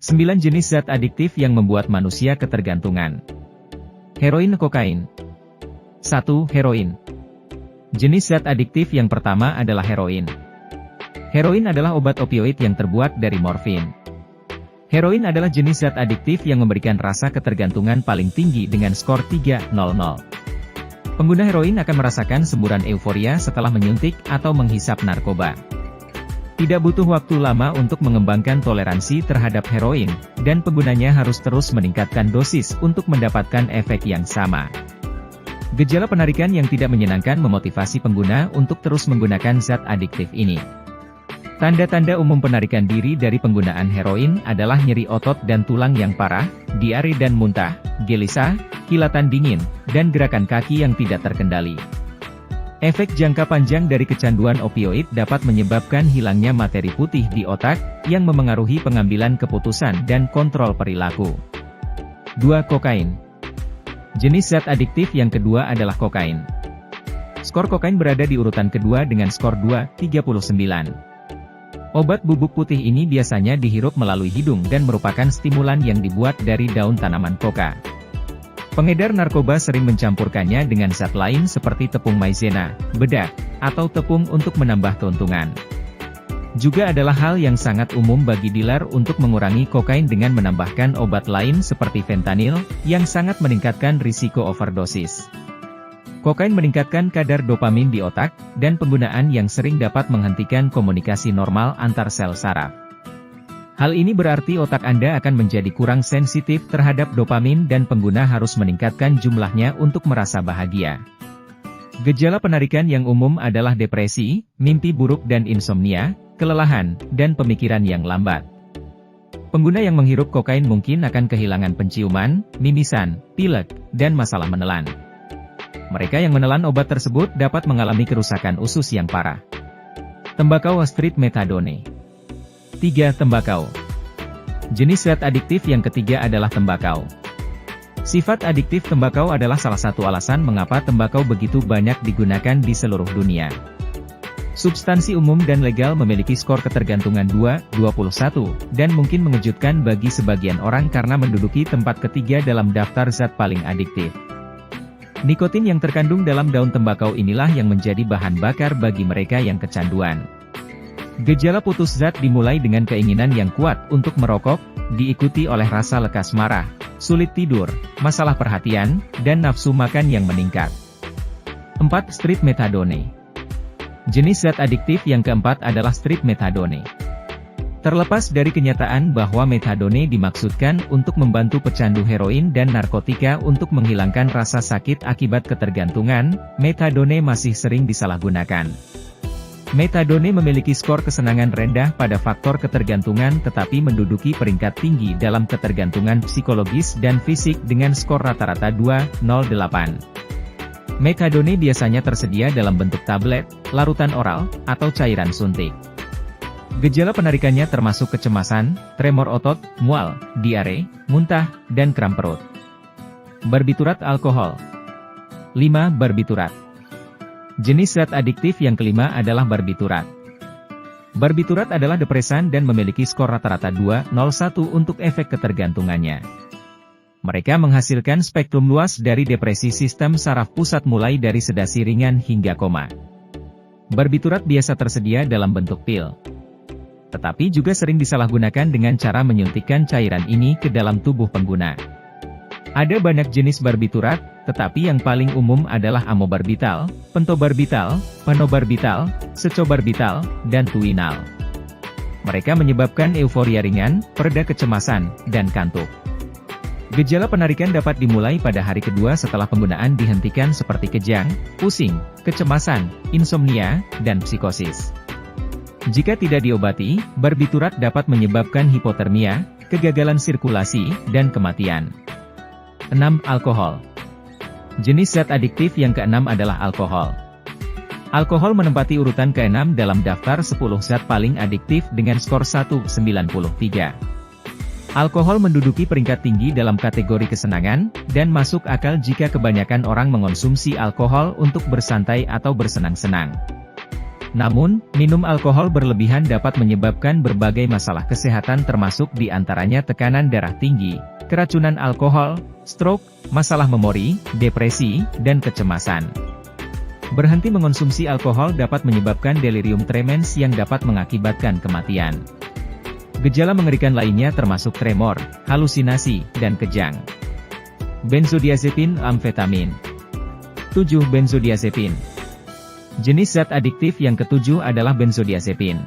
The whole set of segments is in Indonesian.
9 jenis zat adiktif yang membuat manusia ketergantungan. Heroin, kokain. 1. Heroin. Jenis zat adiktif yang pertama adalah heroin. Heroin adalah obat opioid yang terbuat dari morfin. Heroin adalah jenis zat adiktif yang memberikan rasa ketergantungan paling tinggi dengan skor 3,00. Pengguna heroin akan merasakan semburan euforia setelah menyuntik atau menghisap narkoba. Tidak butuh waktu lama untuk mengembangkan toleransi terhadap heroin, dan penggunanya harus terus meningkatkan dosis untuk mendapatkan efek yang sama. Gejala penarikan yang tidak menyenangkan memotivasi pengguna untuk terus menggunakan zat adiktif ini. Tanda-tanda umum penarikan diri dari penggunaan heroin adalah nyeri otot dan tulang yang parah, diare dan muntah, gelisah, kilatan dingin, dan gerakan kaki yang tidak terkendali. Efek jangka panjang dari kecanduan opioid dapat menyebabkan hilangnya materi putih di otak, yang memengaruhi pengambilan keputusan dan kontrol perilaku. 2. Kokain. Jenis zat adiktif yang kedua adalah kokain. Skor kokain berada di urutan kedua dengan skor 2,39. Obat bubuk putih ini biasanya dihirup melalui hidung dan merupakan stimulan yang dibuat dari daun tanaman koka. Pengedar narkoba sering mencampurkannya dengan zat lain seperti tepung maizena, bedak, atau tepung untuk menambah keuntungan. Juga adalah hal yang sangat umum bagi dealer untuk mengurangi kokain dengan menambahkan obat lain seperti fentanyl, yang sangat meningkatkan risiko overdosis. Kokain meningkatkan kadar dopamin di otak, dan penggunaan yang sering dapat menghentikan komunikasi normal antar sel saraf. Hal ini berarti otak Anda akan menjadi kurang sensitif terhadap dopamin dan pengguna harus meningkatkan jumlahnya untuk merasa bahagia. Gejala penarikan yang umum adalah depresi, mimpi buruk dan insomnia, kelelahan, dan pemikiran yang lambat. Pengguna yang menghirup kokain mungkin akan kehilangan penciuman, mimisan, pilek, dan masalah menelan. Mereka yang menelan obat tersebut dapat mengalami kerusakan usus yang parah. Tembakau, street methadone. 3. Tembakau. Jenis zat adiktif yang ketiga adalah tembakau. Sifat adiktif tembakau adalah salah satu alasan mengapa tembakau begitu banyak digunakan di seluruh dunia. Substansi umum dan legal memiliki skor ketergantungan 2,21, dan mungkin mengejutkan bagi sebagian orang karena menduduki tempat ketiga dalam daftar zat paling adiktif. Nikotin yang terkandung dalam daun tembakau inilah yang menjadi bahan bakar bagi mereka yang kecanduan. Gejala putus zat dimulai dengan keinginan yang kuat untuk merokok, diikuti oleh rasa lekas marah, sulit tidur, masalah perhatian, dan nafsu makan yang meningkat. 4. Street methadone. Jenis zat adiktif yang keempat adalah street methadone. Terlepas dari kenyataan bahwa methadone dimaksudkan untuk membantu pecandu heroin dan narkotika untuk menghilangkan rasa sakit akibat ketergantungan, methadone masih sering disalahgunakan. Methadone memiliki skor kesenangan rendah pada faktor ketergantungan tetapi menduduki peringkat tinggi dalam ketergantungan psikologis dan fisik dengan skor rata-rata 2,08. Methadone biasanya tersedia dalam bentuk tablet, larutan oral, atau cairan suntik. Gejala penarikannya termasuk kecemasan, tremor otot, mual, diare, muntah, dan kram perut. Barbiturat alkohol. 5. Barbiturat. Jenis zat adiktif yang kelima adalah barbiturat. Barbiturat adalah depresan dan memiliki skor rata-rata 2,01 untuk efek ketergantungannya. Mereka menghasilkan spektrum luas dari depresi sistem saraf pusat mulai dari sedasi ringan hingga koma. Barbiturat biasa tersedia dalam bentuk pil. Tetapi juga sering disalahgunakan dengan cara menyuntikkan cairan ini ke dalam tubuh pengguna. Ada banyak jenis barbiturat, tetapi yang paling umum adalah amobarbital, pentobarbital, panobarbital, secobarbital, dan tuinal. Mereka menyebabkan euforia ringan, pereda kecemasan, dan kantuk. Gejala penarikan dapat dimulai pada hari kedua setelah penggunaan dihentikan seperti kejang, pusing, kecemasan, insomnia, dan psikosis. Jika tidak diobati, barbiturat dapat menyebabkan hipotermia, kegagalan sirkulasi, dan kematian. 6. Alkohol. Jenis zat adiktif yang keenam adalah alkohol. Alkohol menempati urutan ke-6 dalam daftar 10 zat paling adiktif dengan skor 1,93. Alkohol menduduki peringkat tinggi dalam kategori kesenangan, dan masuk akal jika kebanyakan orang mengonsumsi alkohol untuk bersantai atau bersenang-senang. Namun, minum alkohol berlebihan dapat menyebabkan berbagai masalah kesehatan termasuk di antaranya tekanan darah tinggi, keracunan alkohol, stroke, masalah memori, depresi, dan kecemasan. Berhenti mengonsumsi alkohol dapat menyebabkan delirium tremens yang dapat mengakibatkan kematian. Gejala mengerikan lainnya termasuk tremor, halusinasi, dan kejang. Benzodiazepin, amfetamin. 7. Benzodiazepin. Jenis zat adiktif yang ketujuh adalah benzodiazepin.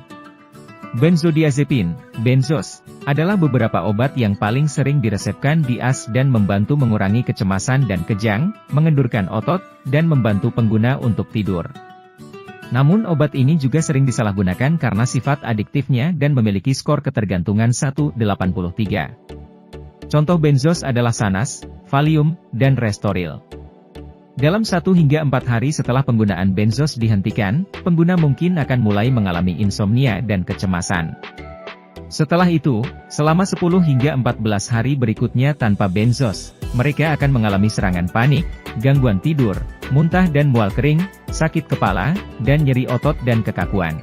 Benzodiazepin, benzos, adalah beberapa obat yang paling sering diresepkan di AS dan membantu mengurangi kecemasan dan kejang, mengendurkan otot, dan membantu pengguna untuk tidur. Namun obat ini juga sering disalahgunakan karena sifat adiktifnya dan memiliki skor ketergantungan 1,83. Contoh benzos adalah Sanas, Valium, dan Restoril. Dalam 1 hingga 4 hari setelah penggunaan benzos dihentikan, pengguna mungkin akan mulai mengalami insomnia dan kecemasan. Setelah itu, selama 10 hingga 14 hari berikutnya tanpa benzos, mereka akan mengalami serangan panik, gangguan tidur, muntah dan mual kering, sakit kepala, dan nyeri otot dan kekakuan.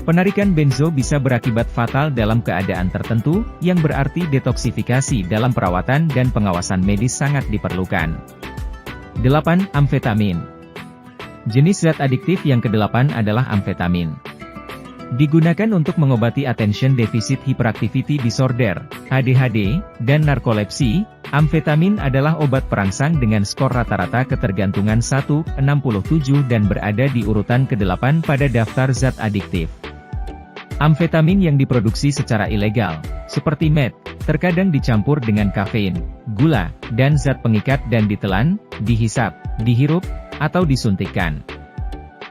Penarikan benzo bisa berakibat fatal dalam keadaan tertentu, yang berarti detoksifikasi dalam perawatan dan pengawasan medis sangat diperlukan. 8. Amfetamin. Jenis zat adiktif yang ke-8 adalah amfetamin. Digunakan untuk mengobati attention deficit hyperactivity disorder, ADHD, dan narkolepsi. Amfetamin adalah obat perangsang dengan skor rata-rata ketergantungan 1,67 dan berada di urutan ke-8 pada daftar zat adiktif. Amfetamin yang diproduksi secara ilegal, seperti meth, terkadang dicampur dengan kafein, gula, dan zat pengikat dan ditelan, dihisap, dihirup, atau disuntikkan.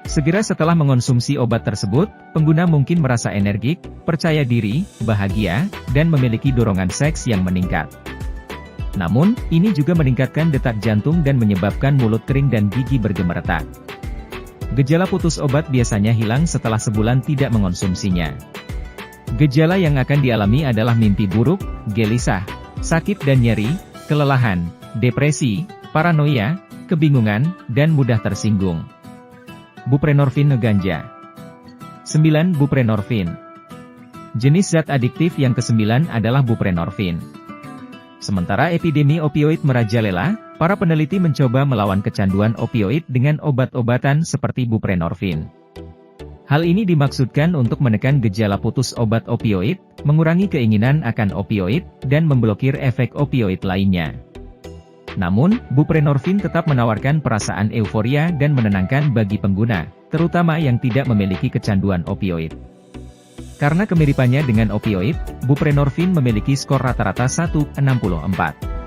Segera setelah mengonsumsi obat tersebut, pengguna mungkin merasa energik, percaya diri, bahagia, dan memiliki dorongan seks yang meningkat. Namun, ini juga meningkatkan detak jantung dan menyebabkan mulut kering dan gigi bergemeretak. Gejala putus obat biasanya hilang setelah sebulan tidak mengonsumsinya. Gejala yang akan dialami adalah mimpi buruk, gelisah, sakit dan nyeri, kelelahan, depresi, paranoia, kebingungan, dan mudah tersinggung. Buprenorfin ganja. 9. Buprenorfin. Jenis zat adiktif yang ke-9 adalah buprenorfin. Sementara epidemi opioid merajalela, para peneliti mencoba melawan kecanduan opioid dengan obat-obatan seperti buprenorfin. Hal ini dimaksudkan untuk menekan gejala putus obat opioid, mengurangi keinginan akan opioid, dan memblokir efek opioid lainnya. Namun, buprenorfin tetap menawarkan perasaan euforia dan menenangkan bagi pengguna, terutama yang tidak memiliki kecanduan opioid. Karena kemiripannya dengan opioid, buprenorfin memiliki skor rata-rata 1,64.